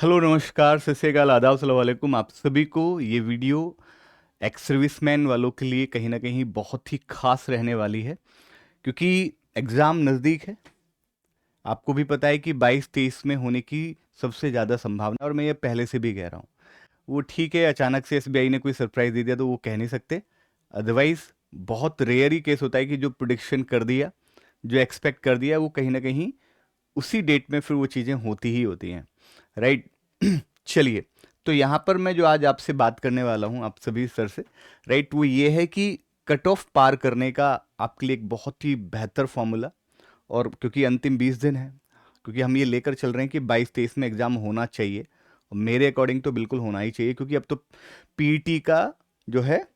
Hello नमस्कार सत श्री अकाल आदाब अस्सलाम वालेकुम आप सभी को। ये वीडियो एक्स सर्विसमैन वालों के लिए कहीं ना कहीं बहुत ही खास रहने वाली है, क्योंकि एग्ज़ाम नज़दीक है। आपको भी पता है कि 22-23 में होने की सबसे ज़्यादा संभावना, और मैं ये पहले से भी कह रहा हूँ। वो ठीक है, अचानक से एसबीआई ने कोई सरप्राइज़ दे दिया तो वो कह नहीं सकते। अदरवाइज़ बहुत रेयर ही केस होता है कि जो प्रिडिक्शन कर दिया, जो एक्सपेक्ट कर दिया, वो कहीं ना कहीं उसी डेट में फिर वो चीज़ें होती ही होती हैं, राइट। चलिए, तो यहाँ पर मैं जो आज आपसे बात करने वाला हूँ आप सभी सर से, राइट, वो ये है कि कट ऑफ पार करने का आपके लिए एक बहुत ही बेहतर फॉर्मूला। और क्योंकि अंतिम 20 दिन है, क्योंकि हम ये लेकर चल रहे हैं कि 22-23 में एग्ज़ाम होना चाहिए, और मेरे अकॉर्डिंग तो बिल्कुल होना ही चाहिए, क्योंकि अब तो पीईटी का जो है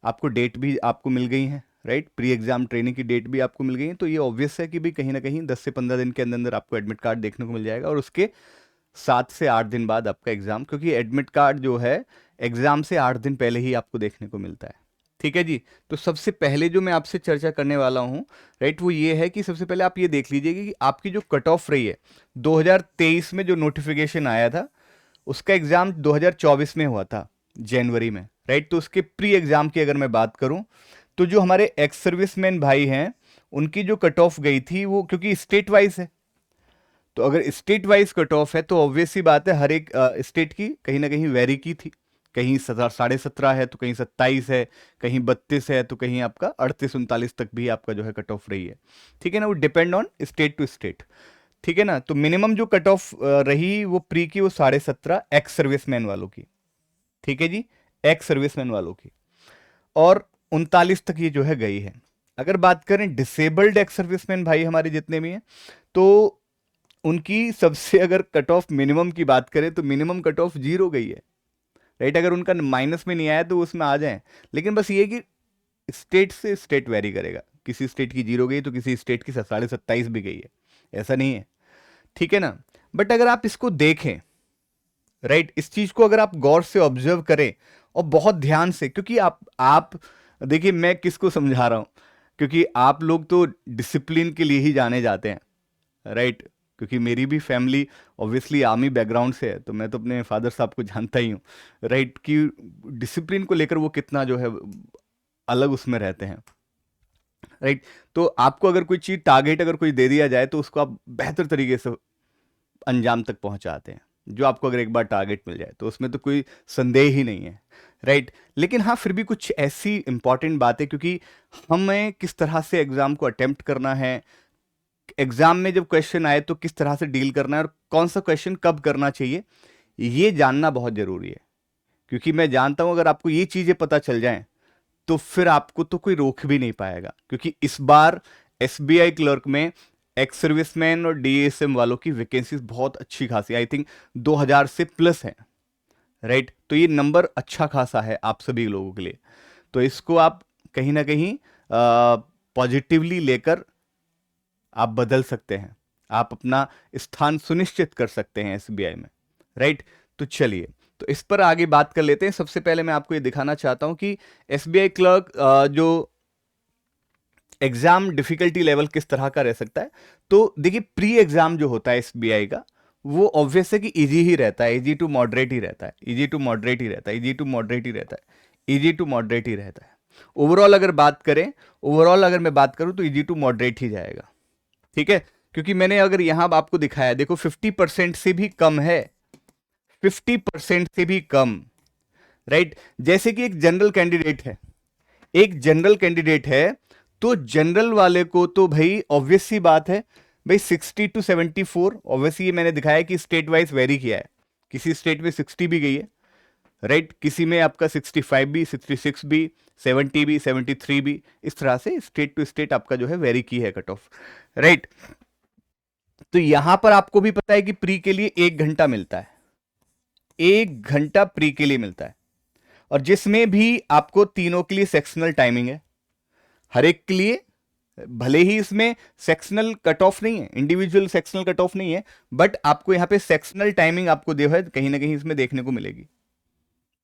आपको डेट भी आपको मिल गई है, राइट। प्री एग्जाम ट्रेनिंग की डेट भी आपको मिल गई है, तो ये ऑब्वियस है कि भी कहीं ना कहीं 10 से 15 दिन के अंदर अंदर आपको एडमिट कार्ड देखने को मिल जाएगा, और उसके 7 से 8 दिन बाद आपका एग्जाम, क्योंकि एडमिट कार्ड जो है एग्जाम से 8 दिन पहले ही आपको देखने को मिलता है। ठीक है जी। तो सबसे पहले जो मैं आपसे चर्चा करने वाला हूँ, राइट, वो ये है कि सबसे पहले आप ये देख लीजिए कि आपकी जो कट ऑफ रही है 2023 में जो नोटिफिकेशन आया था, उसका एग्जाम 2024 में हुआ था, जनवरी में, राइट। तो उसके प्री एग्जाम की अगर मैं बात करूं, तो जो हमारे एक्स सर्विसमैन भाई हैं, उनकी जो कट ऑफ गई थी वो, क्योंकि स्टेट वाइज है, तो अगर स्टेट वाइज कट ऑफ है तो ऑब्वियस सी बात है हर एक स्टेट की कहीं ना कहीं वेरी की थी। कहीं 17.5 है, तो कहीं 27 है, कहीं 32 है, तो कहीं आपका 38-39 तक भी आपका जो है कट ऑफ रही है। ठीक है ना, वो depend on state to state. ठीक है ना, तो मिनिमम जो कट ऑफ रही वो प्री की, वो 17.5 एक्स सर्विसमैन वालों की। ठीक है जी, एक्स सर्विसमैन वालों की, और 39 तक ये जो है गई है। अगर बात करें डिसेबल्ड एक्स सर्विसमैन भाई हमारे जितने भी हैं, तो उनकी सबसे अगर कट ऑफ मिनिमम की बात करें तो मिनिमम कट ऑफ 0 गई है, राइट। अगर उनका माइनस में नहीं आया तो उसमें आ जाए, लेकिन बस ये कि स्टेट से स्टेट वेरी करेगा। किसी स्टेट की 0 गई तो किसी स्टेट की 27.5 भी गई है, ऐसा नहीं है। ठीक है ना। बट अगर आप इसको देखें, राइट, इस चीज को अगर आप गौर से ऑब्जर्व करें और बहुत ध्यान से, क्योंकि आप देखिए मैं किसको समझा रहा हूं, क्योंकि आप लोग तो डिसिप्लिन के लिए ही जाने जाते हैं, राइट। क्योंकि मेरी भी फैमिली ऑब्वियसली आर्मी बैकग्राउंड से है, तो मैं तो अपने फादर साहब को जानता ही हूँ, राइट, कि डिसिप्लिन को लेकर वो कितना जो है अलग उसमें रहते हैं, राइट। तो आपको अगर कोई चीज टारगेट अगर कोई दे दिया जाए तो उसको आप बेहतर तरीके से अंजाम तक पहुंचाते हैं। जो आपको अगर एक बार टारगेट मिल जाए तो उसमें तो कोई संदेह ही नहीं है, राइट। लेकिन हाँ, फिर भी कुछ ऐसी इंपॉर्टेंट बातें, क्योंकि हमें किस तरह से एग्जाम को अटेम्प्ट करना है, एग्जाम में जब क्वेश्चन आए तो किस तरह से डील करना है, और कौन सा क्वेश्चन कब करना चाहिए, ये जानना बहुत जरूरी है। क्योंकि मैं जानता हूं अगर आपको ये चीजें पता चल जाएं तो फिर आपको तो कोई रोक भी नहीं पाएगा, क्योंकि इस बार एसबीआई क्लर्क में एक्स सर्विसमैन और डीएसएम वालों की वैकेंसीज बहुत अच्छी खासी, आई थिंक 2000 से प्लस है, राइट। तो ये नंबर अच्छा खासा है आप सभी लोगों के लिए, तो इसको आप कहीं ना कहीं पॉजिटिवली लेकर आप बदल सकते हैं, आप अपना स्थान सुनिश्चित कर सकते हैं एसबीआई में, राइट। तो चलिए, तो इस पर आगे बात कर लेते हैं। सबसे पहले मैं आपको ये दिखाना चाहता हूं कि एसबीआई क्लर्क जो एग्जाम डिफिकल्टी लेवल किस तरह का रह सकता है। तो देखिए, प्री एग्जाम जो होता है एसबीआई का, वो ऑब्वियस है कि इजी ही रहता है, इजी टू मॉडरेट ही रहता है, इजी टू मॉडरेट ही रहता है, इजी टू मॉडरेट ही रहता है, इजी टू मॉडरेट ही रहता है। ओवरऑल अगर बात करें, ओवरऑल अगर मैं बात करूं तो इजी टू मॉडरेट ही जाएगा। ठीक है, क्योंकि मैंने अगर यहां आपको दिखाया, देखो 50% से भी कम है, 50% से भी कम, राइट। जैसे कि एक जनरल कैंडिडेट है, एक जनरल कैंडिडेट है, तो जनरल वाले को तो भाई ऑब्वियस सी बात है, भाई 60 to 74, ऑब्वियसली ये मैंने दिखाया कि स्टेट वाइज वेरी किया है, किसी स्टेट में 60 भी गई है, राइट, किसी में आपका 65 भी, 66 भी, 70 भी, 73 भी, इस तरह से स्टेट टू स्टेट आपका जो है वेरी की है कट ऑफ, राइट। तो यहां पर आपको भी पता है कि प्री के लिए 1 घंटा मिलता है, 1 घंटा प्री के लिए मिलता है, और जिसमें भी आपको तीनों के लिए सेक्शनल टाइमिंग है, हर एक के लिए। भले ही इसमें सेक्शनल कट ऑफ नहीं है, इंडिविजुअल सेक्शनल कट ऑफ नहीं है, बट आपको यहां पे सेक्शनल टाइमिंग आपको जो है कहीं ना कहीं इसमें देखने को मिलेगी।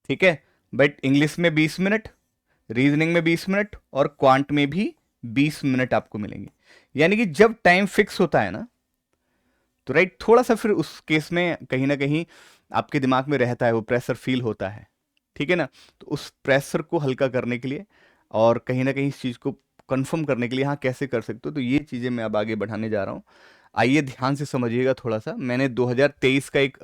ठीक है, बट इंग्लिश में 20 मिनट, रीजनिंग में 20 मिनट, और क्वांट में भी 20 मिनट आपको मिलेंगे। यानी कि जब टाइम फिक्स होता है ना, तो राइट, थोड़ा सा फिर उस केस में कहीं ना कहीं आपके दिमाग में रहता है, वो प्रेशर फील होता है, ठीक है ना। तो उस प्रेशर को हल्का करने के लिए और कहीं ना कहीं इस चीज़ को कंफर्म करने के लिए हाँ कैसे कर सकते हो, तो ये चीज़ें मैं अब आगे बढ़ाने जा रहा हूँ। आइए ध्यान से समझिएगा थोड़ा सा। मैंने 2023 का एक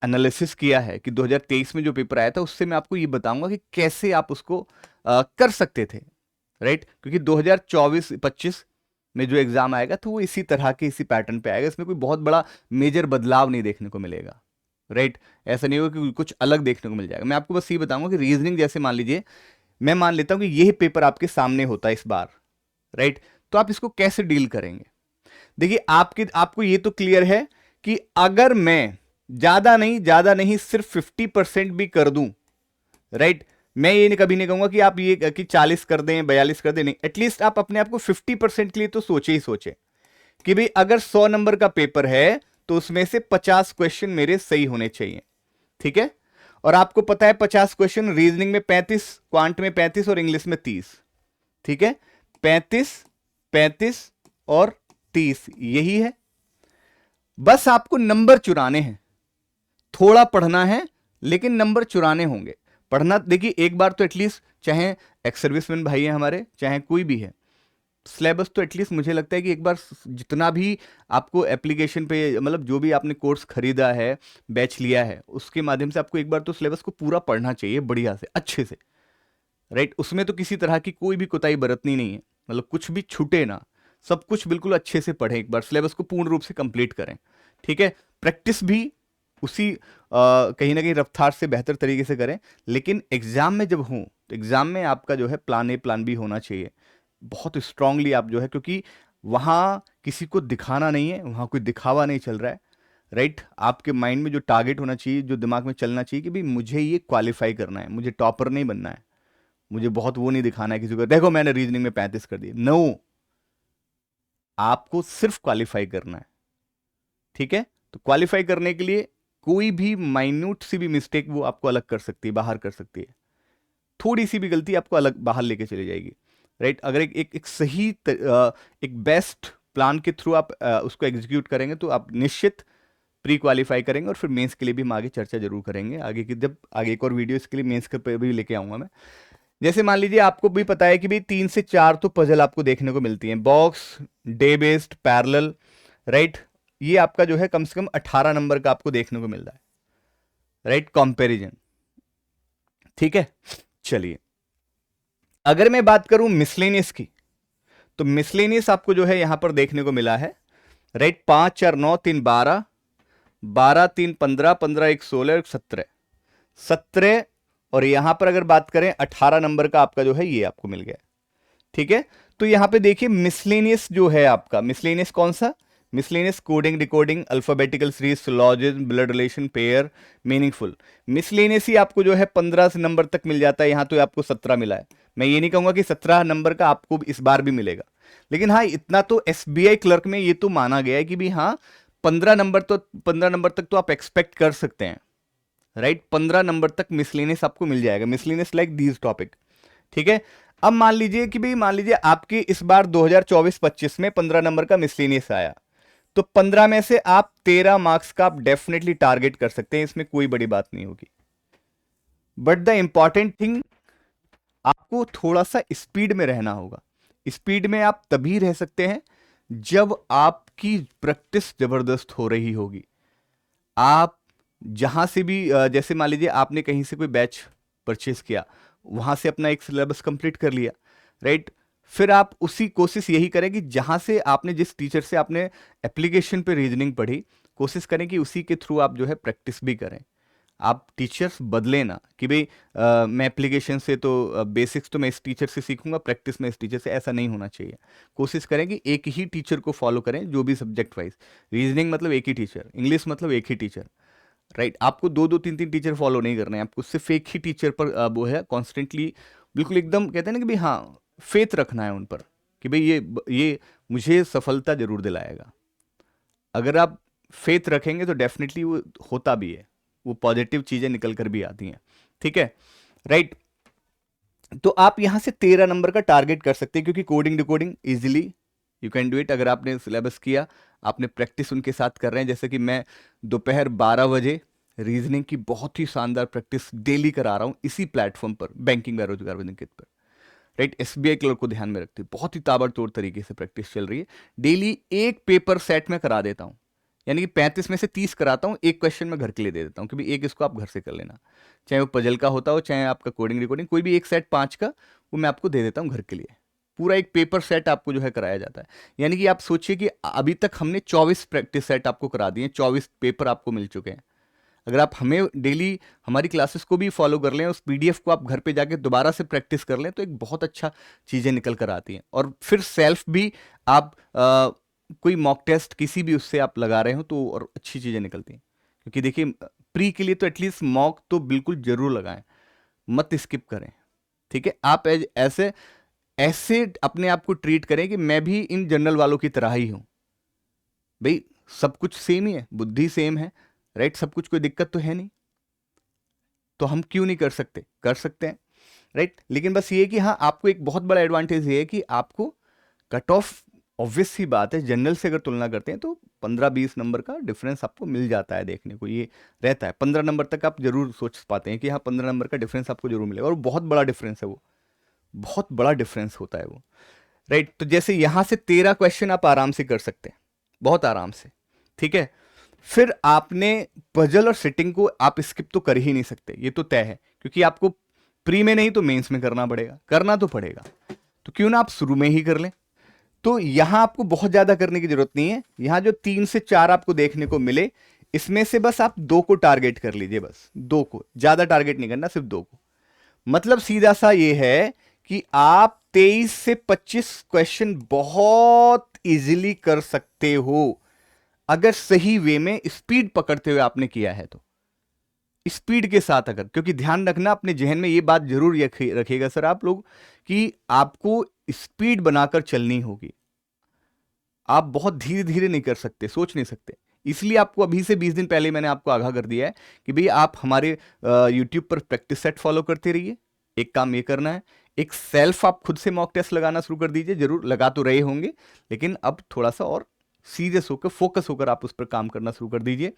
एनालिसिस किया है कि 2023 में जो पेपर आया था उससे मैं आपको ये बताऊंगा कि कैसे आप उसको कर सकते थे, राइट। क्योंकि 2024-25 में जो एग्जाम आएगा तो वो इसी तरह के इसी पैटर्न पे आएगा, इसमें कोई बहुत बड़ा मेजर बदलाव नहीं देखने को मिलेगा, राइट। ऐसा नहीं होगा कि कुछ अलग देखने को मिल जाएगा। मैं आपको बस ये बताऊंगा कि रीजनिंग जैसे मान लीजिए, मैं मान लेता हूं कि यह पेपर आपके सामने होता है इस बार, राइट, तो आप इसको कैसे डील करेंगे। देखिए आपको ये तो क्लियर है कि अगर मैं ज्यादा नहीं सिर्फ 50% भी कर दूं, राइट, मैं ये कभी नहीं कहूंगा कि आप ये कि 40 कर दें 42 कर दें, नहीं, एटलीस्ट आप अपने आप को 50% के लिए तो सोचे ही सोचे कि भाई अगर 100 नंबर का पेपर है तो उसमें से 50 क्वेश्चन मेरे सही होने चाहिए, ठीक है। और आपको पता है 50 क्वेश्चन, रीजनिंग में 35, क्वांट में 35 और इंग्लिश में 30, ठीक है। 35, 35 और 30 यही है। बस आपको नंबर चुराने हैं, थोड़ा पढ़ना है लेकिन नंबर चुराने होंगे। पढ़ना देखिए एक बार तो एटलीस्ट, चाहे एक्स सर्विसमैन भाई है हमारे, चाहे कोई भी है, सिलेबस तो एटलीस्ट मुझे लगता है कि एक बार जितना भी आपको एप्लीकेशन पे, मतलब जो भी आपने कोर्स खरीदा है, बैच लिया है, उसके माध्यम से आपको एक बार तो सिलेबस को पूरा पढ़ना चाहिए बढ़िया से, अच्छे से, राइट। उसमें तो किसी तरह की कोई भी कोताही बरतनी नहीं है, मतलब कुछ भी छूटे ना, सब कुछ बिल्कुल अच्छे से पढ़ें, एक बार सिलेबस को पूर्ण रूप से कंप्लीट करें, ठीक है। प्रैक्टिस भी उसी कहीं ना कहीं रफ्तार से बेहतर तरीके से करें। लेकिन एग्जाम में जब हूं तो एग्जाम में आपका जो है प्लान ए प्लान बी होना चाहिए बहुत स्ट्रांगली आप जो है, क्योंकि वहां किसी को दिखाना नहीं है, वहां कोई दिखावा नहीं चल रहा है, राइट। आपके माइंड में जो टारगेट होना चाहिए, जो दिमाग में चलना चाहिए कि भाई मुझे ये क्वालिफाई करना है, मुझे टॉपर नहीं बनना है, मुझे बहुत वो नहीं दिखाना है किसी को, देखो मैंने रीजनिंग में 35 कर दिए, नो, आपको सिर्फ क्वालिफाई करना है, ठीक है। तो क्वालिफाई करने के लिए कोई भी माइन्यूट सी भी मिस्टेक वो आपको अलग कर सकती है, बाहर कर सकती है, थोड़ी सी भी गलती आपको अलग बाहर लेके चली जाएगी, राइट। अगर एक सही एक बेस्ट प्लान के थ्रू आप उसको एग्जीक्यूट करेंगे तो आप निश्चित प्री क्वालिफाई करेंगे। और फिर मेंस के लिए भी हम आगे चर्चा जरूर करेंगे, आगे की जब आगे एक और वीडियो इसके लिए मेंस के भी लेके आऊंगा मैं। जैसे मान लीजिए आपको भी पता है कि भाई 3 से 4 तो पजल आपको देखने को मिलती हैं, box, day based, parallel, right. ये आपका जो है कम से कम 18 नंबर का आपको देखने को मिल रहा है, राइट, कंपैरिजन, ठीक है। चलिए अगर मैं बात करूं मिसलेनियस की, तो मिसलेनियस आपको जो है यहां पर देखने को मिला है, राइट। 5 4 9 3 12, 12 3 15, 15 1 16, 17, 17, और यहां पर अगर बात करें 18 नंबर का आपका जो है ये आपको मिल गया, ठीक है। तो यहां पे देखिए मिसलेनियस जो है आपका, मिसलेनियस कौन सा, miscellaneous coding, decoding, alphabetical series, syllogism, blood relation, pair, meaningful, miscellaneous ही आपको जो है 15 से नंबर तक मिल जाता है। यहां तो आपको 17 मिला है, मैं ये नहीं कहूंगा कि 17 नंबर का आपको इस बार भी मिलेगा, लेकिन हाँ इतना तो एसबीआई क्लर्क में ये तो माना गया है कि भी हाँ 15 नंबर तक तो आप एक्सपेक्ट कर सकते हैं, राइट। 15 नंबर तक मिसलेनियस आपको मिल जाएगा, मिसलेनियस लाइक दीज टॉपिक, ठीक है। अब मान लीजिए कि भाई मान लीजिए आपके इस बार 2024-25 में 15 नंबर का मिसलेनियस आया, तो 15 में से आप 13 मार्क्स का आप डेफिनेटली टारगेट कर सकते हैं, इसमें कोई बड़ी बात नहीं होगी। बट द इंपॉर्टेंट थिंग, आपको थोड़ा सा स्पीड में रहना होगा। स्पीड में आप तभी रह सकते हैं जब आपकी प्रैक्टिस जबरदस्त हो रही होगी। आप जहां से भी जैसे मान लीजिए आपने कहीं से कोई बैच परचेस किया, वहां से अपना एक सिलेबस कंप्लीट कर लिया, राइट। फिर आप उसी कोशिश यही करें कि जहां से आपने, जिस टीचर से आपने एप्लीकेशन पे रीजनिंग पढ़ी, कोशिश करें कि उसी के थ्रू आप जो है प्रैक्टिस भी करें। आप टीचर्स बदले ना कि भाई मैं एप्लीकेशन से तो बेसिक्स तो मैं इस टीचर से सीखूंगा, प्रैक्टिस में इस टीचर से, ऐसा नहीं होना चाहिए। कोशिश करें कि एक ही टीचर को फॉलो करें जो भी सब्जेक्ट वाइज, रीजनिंग मतलब एक ही टीचर, इंग्लिश मतलब एक ही टीचर, राइट। आपको दो दो तीन तीन टीचर फॉलो नहीं करना है, आपको सिर्फ एक ही टीचर पर वो है कॉन्स्टेंटली, बिल्कुल एकदम कहते हैं ना कि भाई हाँ फेथ रखना है उन पर कि भाई ये मुझे सफलता जरूर दिलाएगा। अगर आप फेथ रखेंगे तो डेफिनेटली वो होता भी है, वो पॉजिटिव चीजें निकल कर भी आती हैं, ठीक है, राइट। तो आप यहां से 13 नंबर का टारगेट कर सकते हैं, क्योंकि coding decoding easily you can do it. अगर आपने सिलेबस किया, आपने प्रैक्टिस उनके साथ कर रहे हैं, जैसे कि मैं दोपहर 12 बजे रीजनिंग की बहुत ही शानदार प्रैक्टिस डेली करा रहा हूँ इसी प्लेटफॉर्म पर, बैंकिंग बेरोजगार बंधन पर, राइट। एसबीआई क्लर्क को ध्यान में रखते हुए बहुत ही ताबड़तोड़ तरीके से प्रैक्टिस चल रही है। डेली एक पेपर सेट में करा देता हूँ, यानी कि 35 में से 30 कराता हूँ, एक क्वेश्चन मैं घर के लिए दे देता हूँ कि भाई एक इसको आप घर से कर लेना, चाहे वो पजल का होता हो, चाहे आपका कोडिंग रिकॉर्डिंग, कोई भी एक सेट 5 का वो मैं आपको दे देता हूँ घर के लिए। पूरा एक पेपर सेट आपको जो है कराया जाता है। यानी कि आप सोचिए कि अभी तक हमने 24 प्रैक्टिस सेट आपको करा दिए, 24 पेपर आपको मिल चुके हैं। अगर आप हमें डेली हमारी क्लासेस को भी फॉलो कर लें, उस पीडीएफ को आप घर पे जाके दोबारा से प्रैक्टिस कर लें, तो एक बहुत अच्छा चीज़ें निकल कर आती हैं। और फिर सेल्फ भी आप कोई मॉक टेस्ट किसी भी उससे आप लगा रहे हो तो और अच्छी चीज़ें निकलती हैं। क्योंकि देखिए प्री के लिए तो एटलीस्ट मॉक तो बिल्कुल जरूर लगाएं, मत स्किप करें, ठीक है। आप ऐसे ऐसे अपने आप को ट्रीट करें कि मैं भी इन जनरल वालों की तरह ही हूं। भाई सब कुछ सेम ही है, बुद्धि सेम है, राइट, सब कुछ, कोई दिक्कत तो है नहीं, तो हम क्यों नहीं कर सकते, कर सकते हैं, राइट। लेकिन बस ये कि हाँ, आपको एक बहुत बड़ा एडवांटेज ये है कि आपको कट ऑफ, ऑब्वियस सी बात है, जनरल से अगर तुलना करते हैं तो 15-20 नंबर का डिफरेंस आपको मिल जाता है, देखने को ये रहता है। 15 नंबर तक आप जरूर सोच पाते हैं कि हाँ 15 नंबर का डिफरेंस आपको जरूर मिलेगा, और बहुत बड़ा डिफरेंस है वो, बहुत बड़ा डिफरेंस होता है वो, राइट। तो जैसे यहां से 13 क्वेश्चन आप आराम से कर सकते हैं, बहुत आराम से, ठीक है। फिर आपने पजल और सिटिंग को आप स्किप तो कर ही नहीं सकते, ये तो तय है, क्योंकि आपको प्री में नहीं तो मेंस में करना पड़ेगा, करना तो पड़ेगा, तो क्यों ना आप शुरू में ही कर लें। तो यहां आपको बहुत ज्यादा करने की जरूरत नहीं है। यहां जो 3 से 4 आपको देखने को मिले, इसमें से बस आप 2 को टारगेट कर लीजिए, बस 2 को, ज्यादा टारगेट नहीं करना, सिर्फ 2 को। मतलब सीधा सा ये है कि आप 23 से 25 क्वेश्चन बहुत इजीली कर सकते हो, अगर सही वे में स्पीड पकड़ते हुए आपने किया है तो, स्पीड के साथ अगर, क्योंकि ध्यान रखना अपने जहन में ये बात जरूर रखिएगा सर आप लोग, कि आपको स्पीड बनाकर चलनी होगी। आप बहुत धीरे धीरे नहीं कर सकते, सोच नहीं सकते। इसलिए आपको अभी से 20 दिन पहले मैंने आपको आगाह कर दिया है कि भाई आप हमारे यूट्यूब पर प्रैक्टिस सेट फॉलो करते रहिए। एक काम ये करना है, एक सेल्फ आप खुद से मॉक टेस्ट लगाना शुरू कर दीजिए, जरूर लगा तो रहे होंगे, लेकिन अब थोड़ा सा और सीरियस होकर, फोकस होकर आप उस पर काम करना शुरू कर दीजिए।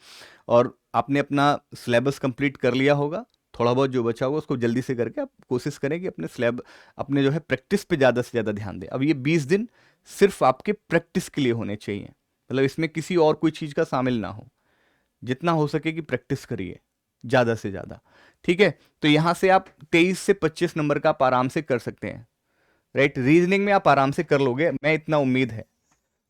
और आपने अपना सिलेबस कंप्लीट कर लिया होगा, थोड़ा बहुत जो बचा होगा उसको जल्दी से करके आप कोशिश करें कि अपने जो है प्रैक्टिस पे ज़्यादा से ज़्यादा ध्यान दें। अब ये 20 दिन सिर्फ आपके प्रैक्टिस के लिए होने चाहिए, मतलब इसमें किसी और कोई चीज़ का शामिल ना हो। जितना हो सके कि प्रैक्टिस करिए ज़्यादा से ज़्यादा, ठीक है। तो यहाँ से आप 23 से 25 नंबर का आप आराम से कर सकते हैं, राइट। रीजनिंग में आप आराम से कर लोगे, मैं इतना उम्मीद है,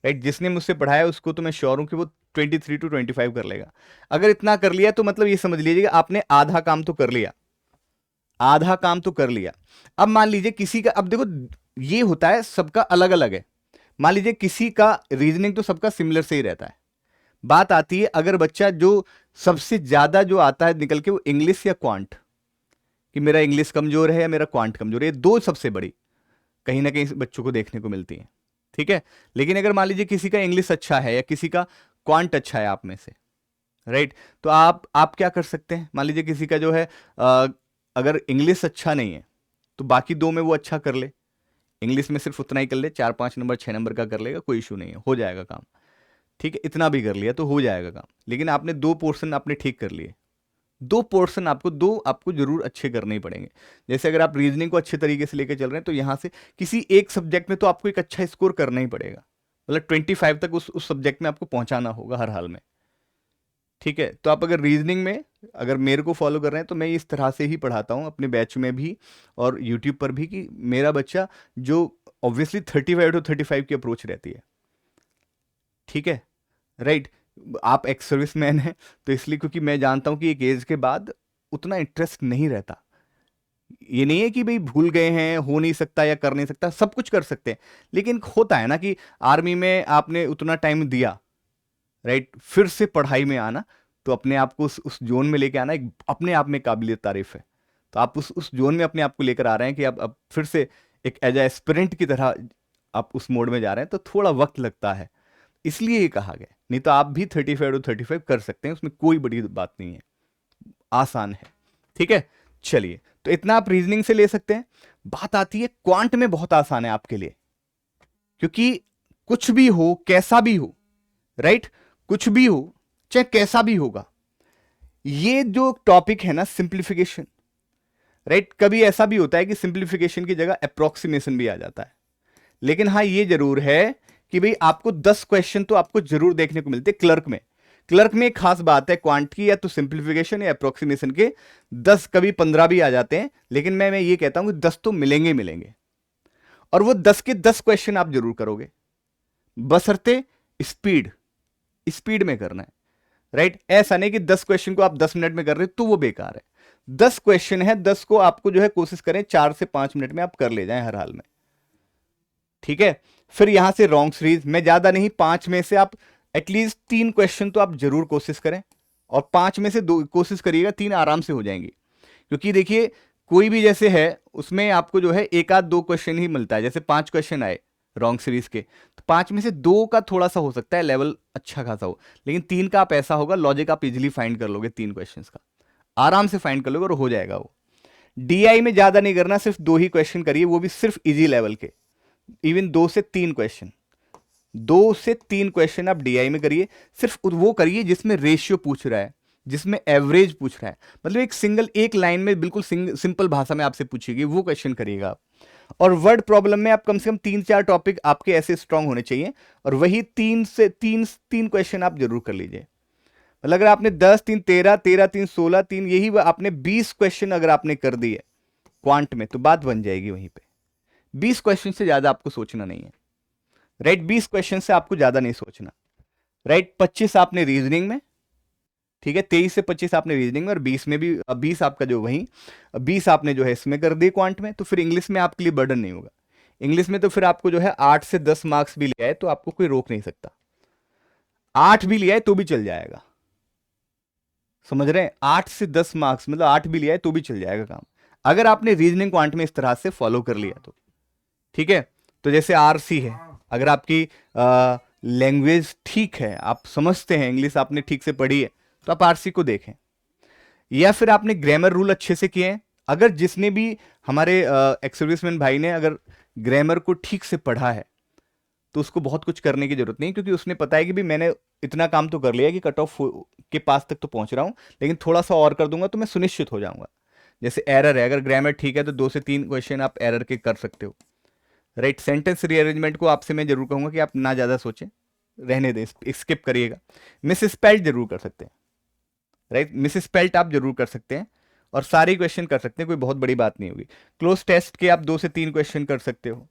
राइट। जिसने मुझसे पढ़ाया उसको तो मैं श्योर हूं कि वो 23 to 25 कर लेगा। अगर इतना कर लिया तो मतलब ये समझ लीजिएगा आपने आधा काम तो कर लिया, आधा काम तो कर लिया। अब मान लीजिए किसी का, अब देखो ये होता है सबका अलग अलग है। मान लीजिए किसी का रीजनिंग तो सबका सिमिलर से ही रहता है। बात आती है अगर बच्चा जो सबसे ज्यादा जो आता है निकल के, वो इंग्लिश या क्वांट, कि मेरा इंग्लिश कमजोर है या मेरा क्वांट कमजोर है, ये दो सबसे बड़ी कहीं ना कहीं बच्चों को देखने को मिलती है, ठीक है। लेकिन अगर मान लीजिए किसी का इंग्लिश अच्छा है या किसी का क्वांट अच्छा है आप में से, राइट, तो आप क्या कर सकते हैं, मान लीजिए किसी का जो है अगर इंग्लिश अच्छा नहीं है तो बाकी दो में वो अच्छा कर ले, इंग्लिश में सिर्फ उतना ही कर ले, 4-5 नंबर 6 नंबर का कर लेगा, कोई इशू नहीं है, हो जाएगा काम, ठीक है। इतना भी कर लिया तो हो जाएगा काम। लेकिन आपने 2 पोर्शन आपने ठीक कर लिए, 2 पोर्शन आपको जरूर अच्छे करने ही पड़ेंगे। जैसे अगर आप रीजनिंग को अच्छे तरीके से लेकर चल रहे हैं तो यहां से किसी एक सब्जेक्ट में तो आपको एक अच्छा स्कोर करना ही पड़ेगा, मतलब 25 तक उस सब्जेक्ट में आपको पहुंचाना होगा हर हाल में, ठीक है। तो आप अगर रीजनिंग में अगर मेरे को फॉलो कर रहे हैं तो मैं इस तरह से ही पढ़ाता हूं अपने बैच में भी और यूट्यूब पर भी, कि मेरा बच्चा जो ऑब्वियसली 35 to 35 की अप्रोच रहती है, ठीक है, राइट। आप एक्स सर्विस मैन हैं तो इसलिए, क्योंकि मैं जानता हूं कि एक एज के बाद उतना इंटरेस्ट नहीं रहता। ये नहीं है कि भाई भूल गए हैं, हो नहीं सकता या कर नहीं सकता, सब कुछ कर सकते हैं, लेकिन होता है ना कि आर्मी में आपने उतना टाइम दिया, राइट, फिर से पढ़ाई में आना, तो अपने आप को उस जोन में लेके आना एक अपने आप में काबिलियत तारीफ है। तो आप उस जोन में अपने आप को लेकर आ रहे हैं कि अब फिर से एक एज एस्पिरेंट की तरह आप उस मोड में जा रहे हैं, तो थोड़ा वक्त लगता है, इसलिए ये कहा गया। नहीं तो आप भी 35 to 35 कर सकते हैं, उसमें कोई बड़ी बात नहीं है, आसान है, ठीक है। चलिए, तो इतना आप रीजनिंग से ले सकते हैं। बात आती है क्वांट में, बहुत आसान है आपके लिए, क्योंकि कुछ भी हो, कैसा भी हो, राइट, कुछ भी हो चाहे कैसा भी होगा, ये जो टॉपिक है ना सिंप्लीफिकेशन, राइट, कभी ऐसा भी होता है कि सिंप्लीफिकेशन की जगह अप्रोक्सीमेशन भी आ जाता है। लेकिन हाँ ये जरूर है कि भाई आपको 10 क्वेश्चन तो आपको जरूर देखने को मिलते हैं क्लर्क में। क्लर्क में एक खास बात है, क्वांट की या तो सिंप्लीफिकेशन या अप्रोक्सीमेशन के 10 कभी 15 भी आ जाते हैं, लेकिन मैं ये कहता हूं कि 10 तो मिलेंगे मिलेंगे, और वो 10 के 10 क्वेश्चन आप जरूर करोगे, बशर्ते स्पीड स्पीड में करना है, राइट। ऐसा नहीं कि 10 क्वेश्चन को आप 10 मिनट में कर रहे हो तो वो बेकार है। 10 क्वेश्चन है, 10 को आपको जो है कोशिश करें 4 से 5 मिनट में आप कर ले जाएं हर हाल में, ठीक है। फिर यहां से रॉन्ग सीरीज में ज्यादा नहीं, 5 में से आप एटलीस्ट 3 क्वेश्चन तो आप जरूर कोशिश करें, और 5 में से 2 कोशिश करिएगा, 3 आराम से हो जाएंगी। क्योंकि देखिए कोई भी जैसे है उसमें आपको जो है एक आध 2 क्वेश्चन ही मिलता है। जैसे 5 क्वेश्चन आए रॉन्ग सीरीज के, तो 5 में से 2 का थोड़ा सा हो सकता है लेवल अच्छा खासा हो, लेकिन 3 का आप ऐसा होगा लॉजिक आप इजिली फाइंड कर लोगे, 3 क्वेश्चन का आराम से फाइंड कर लोगे और हो जाएगा वो। डीआई में ज्यादा नहीं करना, सिर्फ 2 ही क्वेश्चन करिए, वो भी सिर्फ इजी लेवल के, इवन 2 से 3 क्वेश्चन, 2 से 3 क्वेश्चन आप डीआई में करिए। सिर्फ वो करिए जिसमें रेशियो पूछ रहा है, जिसमें एवरेज पूछ रहा है, मतलब एक सिंगल एक लाइन में बिल्कुल सिंपल भाषा में आपसे पूछेगी, वो क्वेश्चन करिएगा आप। और वर्ड प्रॉब्लम में आप कम से कम 3-4 टॉपिक आपके ऐसे स्ट्रांग होने चाहिए, और वही 3 क्वेश्चन आप जरूर कर लीजिए। मतलब अगर आपने 10 3 13 13 3 16 3 यही आपने 20 क्वेश्चन अगर आपने कर दिए क्वांट में, तो बात बन जाएगी वहीं पे। 20 क्वेश्चन से ज्यादा आपको सोचना नहीं है, राइट। 20 क्वेश्चन से आपको ज्यादा नहीं सोचना, राइट। 25 आपने रीजनिंग में, ठीक है, 23 से 25 आपने रीजनिंग में, और 20 में भी 20 आपका जो वही 20 आपने जो है इसमें कर दी क्वांट में, तो फिर इंग्लिश में आपके लिए बर्डन नहीं होगा। इंग्लिश में तो फिर आपको जो है 8 से 10 मार्क्स भी ले आए तो आपको कोई रोक नहीं सकता, 8 भी ले आए तो भी चल जाएगा, समझ रहे हैं। 8 से 10 मार्क्स मतलब 8 भी ले आए तो भी चल जाएगा काम, अगर आपने रीजनिंग क्वांट में इस तरह से फॉलो कर लिया तो, ठीक है। तो जैसे आरसी है, अगर आपकी लैंग्वेज ठीक है, आप समझते हैं इंग्लिश आपने ठीक से पढ़ी है, तो आप आरसी को देखें। या फिर आपने ग्रामर रूल अच्छे से किए हैं, अगर जिसने भी हमारे एक्स सर्विसमैन भाई ने अगर ग्रामर को ठीक से पढ़ा है तो उसको बहुत कुछ करने की जरूरत नहीं, क्योंकि उसने पता है कि भी मैंने इतना काम तो कर लिया कि कट ऑफ के पास तक तो पहुंच रहा हूं, लेकिन थोड़ा सा और कर दूंगा तो मैं सुनिश्चित हो जाऊंगा। जैसे एरर है, अगर ग्रामर ठीक है तो 2 से 3 क्वेश्चन आप एरर के कर सकते हो, राइट। सेंटेंस रीअरेंजमेंट को आपसे मैं जरूर कहूंगा कि आप ना ज्यादा सोचें, रहने दें, स्किप करिएगा। मिस स्पेल्ट जरूर कर सकते हैं, राइट, मिस स्पेल्ट आप जरूर कर सकते हैं, और सारे क्वेश्चन कर सकते हैं, कोई बहुत बड़ी बात नहीं होगी। क्लोज टेस्ट के आप 2 से 3 क्वेश्चन कर सकते हो,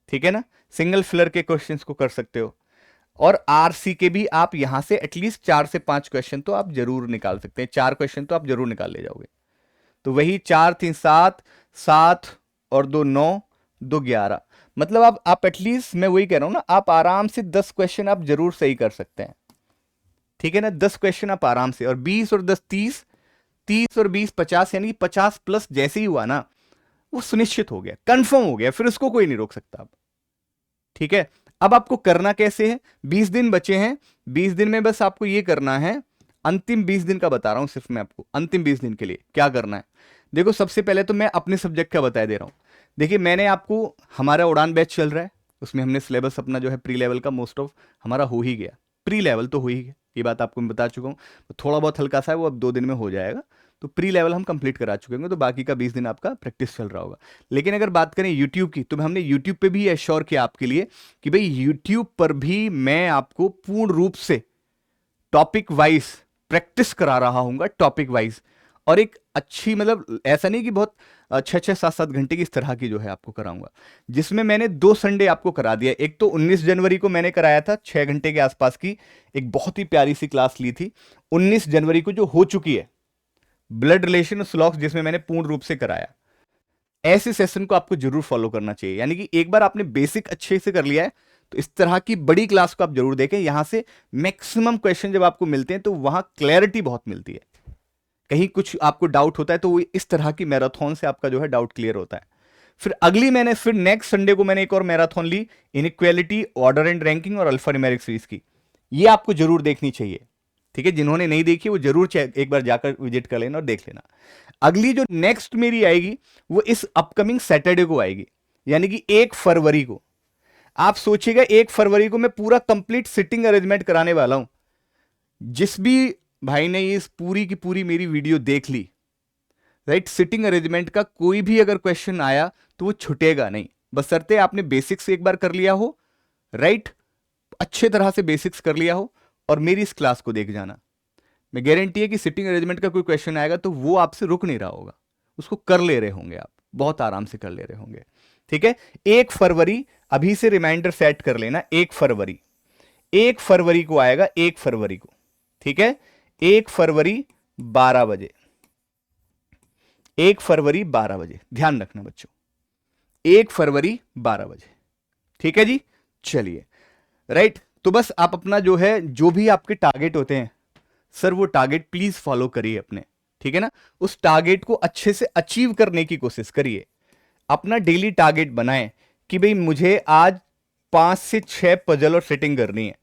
ठीक है ना। सिंगल फिलर के क्वेश्चंस को कर सकते हो, और आरसी के भी आप यहां से एटलीस्ट 4 से 5 क्वेश्चन तो आप जरूर निकाल सकते हैं, 4 क्वेश्चन तो आप जरूर निकाल ले जाओगे। तो वही 4 3 7 7 और 2 9 2 11, मतलब आप एटलीस्ट, मैं वही कह रहा हूं ना, आप आराम से 10 क्वेश्चन आप जरूर सही कर सकते हैं, ठीक है ना। 10 क्वेश्चन आप आराम से, और 20 और 10 30, 30 और 20 50, यानी 50 प्लस जैसे ही हुआ ना, वो सुनिश्चित हो गया, कंफर्म हो गया, फिर उसको कोई नहीं रोक सकता अब, ठीक है। अब आपको करना कैसे है, 20 दिन बचे हैं, 20 दिन में बस आपको ये करना है, अंतिम 20 दिन का बता रहा हूं सिर्फ मैं आपको, अंतिम 20 दिन के लिए क्या करना है। देखो सबसे पहले तो मैं अपने सब्जेक्ट का बता दे रहा हूं। देखिए मैंने आपको, हमारा उड़ान बैच चल रहा है, उसमें हमने सिलेबस अपना जो है प्री लेवल का मोस्ट ऑफ हमारा हो ही गया, प्री लेवल तो हो ही गया, ये बात आपको मैं बता चुका हूं। तो थोड़ा बहुत हल्का सा है वो अब 2 दिन में हो जाएगा, तो प्री लेवल हम कंप्लीट करा चुके होंगे, तो बाकी का 20 दिन आपका प्रैक्टिस चल रहा होगा। लेकिन अगर बात करें यूट्यूब की, तो हमने यूट्यूब पे भी एश्योर किया आपके लिए कि भाई यूट्यूब पर भी मैं आपको पूर्ण रूप से टॉपिक वाइज प्रैक्टिस करा रहा हूँ, टॉपिक वाइज, और एक अच्छी, मतलब ऐसा नहीं कि बहुत 6-6 7-7 घंटे की इस तरह की जो है आपको कराऊंगा, जिसमें मैंने 2 संडे आपको करा दिया। एक तो 19 जनवरी को मैंने कराया था 6 घंटे के आसपास की एक बहुत ही प्यारी सी क्लास ली थी, 19 जनवरी को जो हो चुकी है, ब्लड रिलेशन और स्लॉक्स, जिसमें मैंने पूर्ण रूप से कराया। ऐसे सेशन को आपको जरूर फॉलो करना चाहिए, यानी कि एक बार आपने बेसिक अच्छे से कर लिया है तो इस तरह की बड़ी क्लास को आप जरूर देखें। यहां से मैक्सिमम क्वेश्चन जब आपको मिलते हैं तो वहां क्लैरिटी बहुत मिलती है, कहीं कुछ आपको डाउट होता है तो वो इस तरह की मैराथन से आपका जो है डाउट क्लियर होता है। फिर अगली मैंने, फिर नेक्स्ट संडे को मैंने एक और मैराथन ली, इनइक्वालिटी, ऑर्डर एंड रैंकिंग और अल्फा न्यूमेरिक सीरीज की। ये आपको जरूर देखनी चाहिए, ठीक है। जिन्होंने नहीं देखी वो जरूर एक बार जाकर विजिट कर लेना और देख लेना। अगली जो नेक्स्ट मेरी आएगी वो इस अपकमिंग सैटरडे को आएगी, यानी कि 1 फरवरी को। आप सोचिएगा 1 फरवरी को मैं पूरा कंप्लीट सिटिंग अरेंजमेंट कराने वाला हूं। जिस भी भाई ने इस पूरी की पूरी मेरी वीडियो देख ली, राइट, सिटिंग अरेंजमेंट का कोई भी अगर क्वेश्चन आया तो वो छुटेगा नहीं, बशर्ते आपने बेसिक्स एक बार कर लिया हो, राइट, अच्छे तरह से बेसिक्स कर लिया हो और मेरी इस क्लास को देख जाना। मैं गारंटी है कि सिटिंग अरेंजमेंट का कोई क्वेश्चन आएगा तो वो आपसे रुक नहीं रहा होगा, उसको कर ले रहे होंगे आप, बहुत आराम से कर ले रहे होंगे। ठीक है, 1 फरवरी, अभी से रिमाइंडर सेट कर लेना, 1 फरवरी, 1 फरवरी को आएगा, 1 फरवरी को। ठीक है, 1 फरवरी 12 बजे, 1 फरवरी 12 बजे, ध्यान रखना बच्चों, 1 फरवरी 12 बजे। ठीक है जी, चलिए, राइट। तो बस आप अपना जो है, जो भी आपके टारगेट होते हैं सर, वो टारगेट प्लीज फॉलो करिए अपने, ठीक है ना। उस टारगेट को अच्छे से अचीव करने की कोशिश करिए। अपना डेली टारगेट बनाएं कि भाई मुझे आज 5 से 6 पजल और सेटिंग करनी है,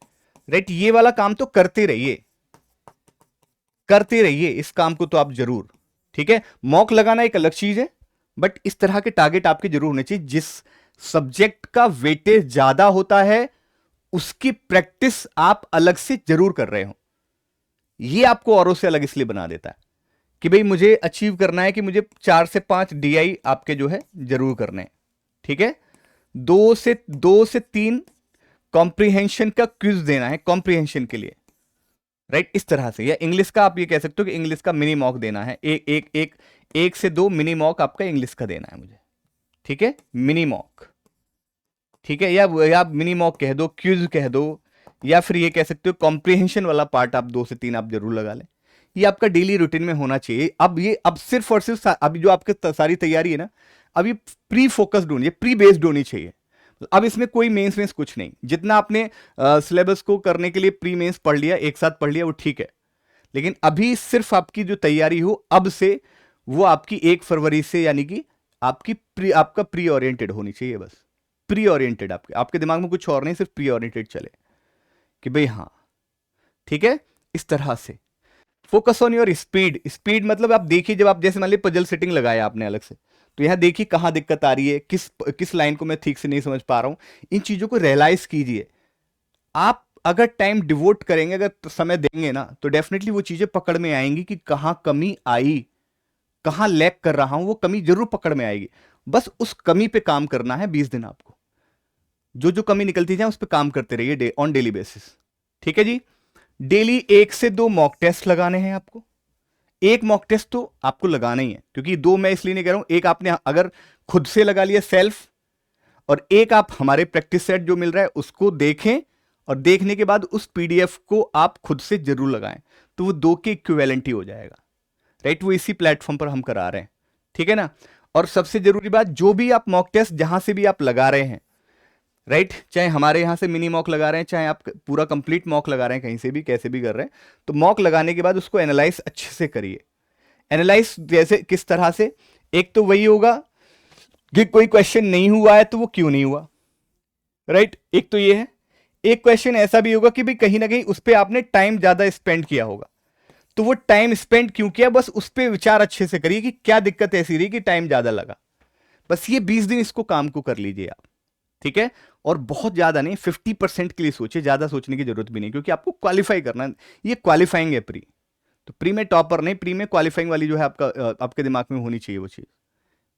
राइट। ये वाला काम तो करते रहिए, करते रहिए इस काम को तो आप जरूर। ठीक है, मॉक लगाना एक अलग चीज है, बट इस तरह के टारगेट आपके जरूर होने चाहिए। जिस सब्जेक्ट का वेटेज ज्यादा होता है उसकी प्रैक्टिस आप अलग से जरूर कर रहे हो। ये आपको औरों से अलग इसलिए बना देता है कि भाई मुझे अचीव करना है कि मुझे 4 से 5 DI आपके जो है जरूर करने हैं। ठीक है, 2 से 3 कॉम्प्रिहेंशन का क्विज देना है, कॉम्प्रिहेंशन के लिए, राइट। इस तरह से, या इंग्लिश का आप ये कह सकते हो कि इंग्लिश का मिनी मॉक देना है, एक से 2 मिनी मॉक आपका इंग्लिश का देना है मुझे। ठीक है, मिनी मॉक, ठीक है, या मिनी मॉक कह दो, क्विज कह दो, या फिर ये कह सकते हो कॉम्प्रिहेंशन वाला पार्ट आप 2 से 3 आप जरूर लगा लें। ये आपका डेली रूटीन में होना चाहिए। अब सिर्फ और सिर्फ अभी जो आपके सारी तैयारी है ना, अब ये प्री फोकस्ड होनी है, प्री बेस्ड होनी चाहिए। अब इसमें कोई मेंस वेंस कुछ नहीं, जितना आपने सिलेबस को करने के लिए प्री मेंस पढ़ लिया, एक साथ पढ़ लिया, वो ठीक है, लेकिन अभी सिर्फ आपकी जो तैयारी हो अब से, वो आपकी 1 फरवरी से, यानी कि आपका प्री ओरिएंटेड होनी चाहिए, बस प्री ओरिएंटेड। आपके दिमाग में कुछ और नहीं, सिर्फ प्री ओरिएंटेड चले कि भाई हाँ, ठीक है। इस तरह से focus on your speed. Speed मतलब आप देखिए, जब आप जैसे मान लीजिए पजल सेटिंग लगाया आपने अलग से, तो यहां देखिए कहां दिक्कत आ रही है, किस लाइन को मैं ठीक से नहीं समझ पा रहा हूं। इन चीजों को रियलाइज कीजिए। आप अगर टाइम डिवोट करेंगे, अगर समय देंगे ना, तो डेफिनेटली वो चीजें पकड़ में आएंगी कि कहां कमी आई, कहां लैग कर रहा हूं, वो कमी जरूर पकड़ में आएगी। बस उस कमी पे काम करना है 20 दिन आपको। जो जो कमी निकलती जाए उस पर काम करते रहिए ऑन डेली बेसिस। ठीक है जी, डेली 1 से 2 मॉक टेस्ट लगाने हैं आपको। एक मॉक टेस्ट तो आपको लगाना ही है, क्योंकि 2 मैं इसलिए नहीं कह रहा हूं, एक आपने अगर खुद से लगा लिया सेल्फ, और एक आप हमारे प्रैक्टिस सेट जो मिल रहा है उसको देखें, और देखने के बाद उस PDF को आप खुद से जरूर लगाएं, तो वो 2 के इक्विवेलेंट ही हो जाएगा, राइट। वो इसी प्लेटफॉर्म पर हम करा रहे हैं, ठीक है ना। और सबसे जरूरी बात, जो भी आप मॉक टेस्ट जहां से भी आप लगा रहे हैं, राइट, चाहे हमारे यहां से मिनी मॉक लगा रहे हैं, चाहे आप पूरा कंप्लीट मॉक लगा रहे हैं, कहीं से भी कैसे भी कर रहे हैं, तो मॉक लगाने के बाद उसको एनालाइज अच्छे से करिए। एनालाइज जैसे किस तरह से, एक तो वही होगा कि कोई क्वेश्चन नहीं हुआ है तो वो क्यों नहीं हुआ, राइट, एक तो ये है। एक क्वेश्चन ऐसा भी होगा कि भाई कहीं ना कहीं उस पर आपने टाइम ज्यादा स्पेंड किया होगा, तो वो टाइम स्पेंड क्यों किया, बस उस पर विचार अच्छे से करिए कि क्या दिक्कत ऐसी रही कि टाइम ज्यादा लगा। बस ये 20 दिन इसको काम को कर लीजिए आप, ठीक है। और बहुत ज्यादा नहीं, 50% के लिए सोचिए, ज्यादा सोचने की जरूरत भी नहीं, क्योंकि आपको क्वालिफाई करना है। ये क्वालिफाइंग है प्री, तो प्री में टॉपर नहीं, प्री में क्वालिफाइंग वाली जो है आपके दिमाग में होनी चाहिए वो चीज,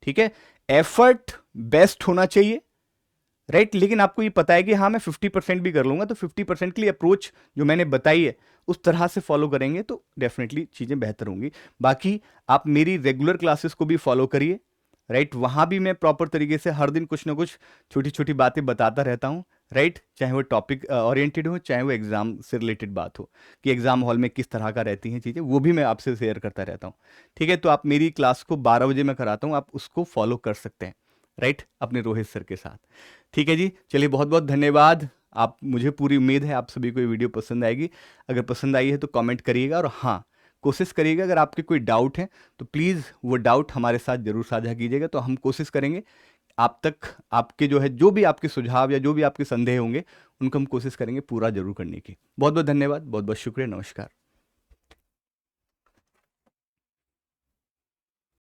ठीक है। एफर्ट बेस्ट होना चाहिए, राइट। लेकिन आपको ये पता है कि हाँ मैं 50% भी कर लूंगा, तो 50% के लिए अप्रोच जो मैंने बताई है उस तरह से फॉलो करेंगे तो डेफिनेटली चीजें बेहतर होंगी। बाकी आप मेरी रेगुलर क्लासेस को भी फॉलो करिए, राइट। वहां भी मैं प्रॉपर तरीके से हर दिन कुछ ना कुछ छोटी छोटी बातें बताता रहता हूँ, राइट। चाहे वो टॉपिक ओरिएंटेड हो, चाहे वो एग्जाम से रिलेटेड बात हो, कि एग्जाम हॉल में किस तरह का रहती हैं चीज़ें, वो भी मैं आपसे शेयर करता रहता हूँ, ठीक है। तो आप मेरी क्लास को 12 बजे मैं कराता हूँ, आप उसको फॉलो कर सकते हैं, राइट, अपने रोहित सर के साथ, ठीक है जी। चलिए, बहुत बहुत धन्यवाद। आप, मुझे पूरी उम्मीद है आप सभी को ये वीडियो पसंद आएगी। अगर पसंद आई है तो कमेंट करिएगा, और हाँ, कोशिश करिएगा अगर आपके कोई डाउट है तो प्लीज़ वो डाउट हमारे साथ जरूर साझा कीजिएगा, तो हम कोशिश करेंगे आप तक आपके जो है, जो भी आपके सुझाव या जो भी आपके संदेह होंगे उनको हम कोशिश करेंगे पूरा जरूर करने की। बहुत बहुत धन्यवाद, बहुत बहुत शुक्रिया, नमस्कार।